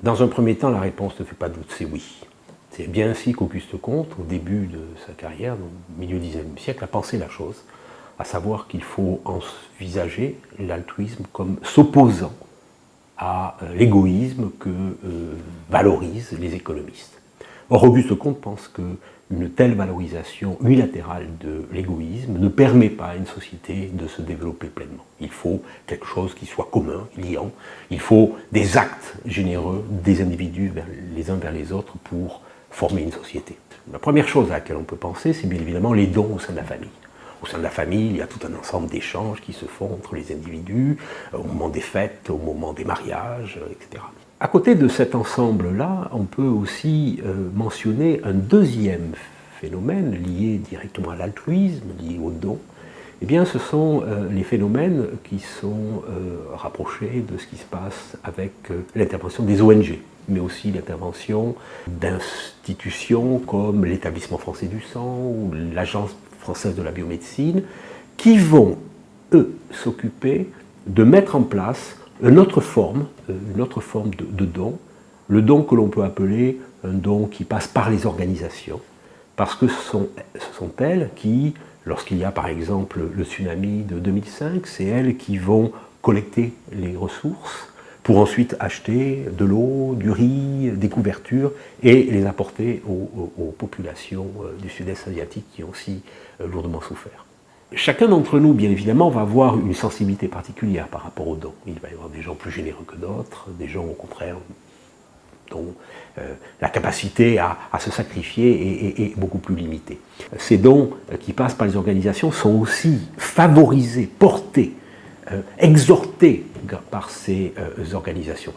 Dans un premier temps, la réponse ne fait pas de doute, c'est oui. C'est bien ainsi qu'Auguste Comte, au début de sa carrière, au milieu du XIXe siècle, a pensé la chose, à savoir qu'il faut envisager l'altruisme comme s'opposant à l'égoïsme que valorisent les économistes. Or, Auguste Comte pense qu'une telle valorisation unilatérale de l'égoïsme ne permet pas à une société de se développer pleinement. Il faut quelque chose qui soit commun, liant. Il faut des actes généreux des individus les uns vers les autres pour former une société. La première chose à laquelle on peut penser, c'est bien évidemment les dons au sein de la famille. Au sein de la famille, il y a tout un ensemble d'échanges qui se font entre les individus, au moment des fêtes, au moment des mariages, etc. À côté de cet ensemble-là, on peut aussi mentionner un deuxième phénomène lié directement à l'altruisme, lié aux dons. Eh bien, ce sont les phénomènes qui sont rapprochés de ce qui se passe avec l'intervention des ONG, mais aussi l'intervention d'institutions comme l'Établissement français du sang ou l'Agence française de la biomédecine, qui vont, eux, s'occuper de mettre en place une autre forme de don, le don que l'on peut appeler un don qui passe par les organisations, parce que ce sont elles qui, lorsqu'il y a par exemple le tsunami de 2005, c'est elles qui vont collecter les ressources pour ensuite acheter de l'eau, du riz, des couvertures et les apporter aux populations du sud-est asiatique qui ont si lourdement souffert. Chacun d'entre nous, bien évidemment, va avoir une sensibilité particulière par rapport aux dons. Il va y avoir des gens plus généreux que d'autres, des gens au contraire dont la capacité à se sacrifier est beaucoup plus limitée. Ces dons qui passent par les organisations sont aussi favorisés, portés, exhortés par ces organisations.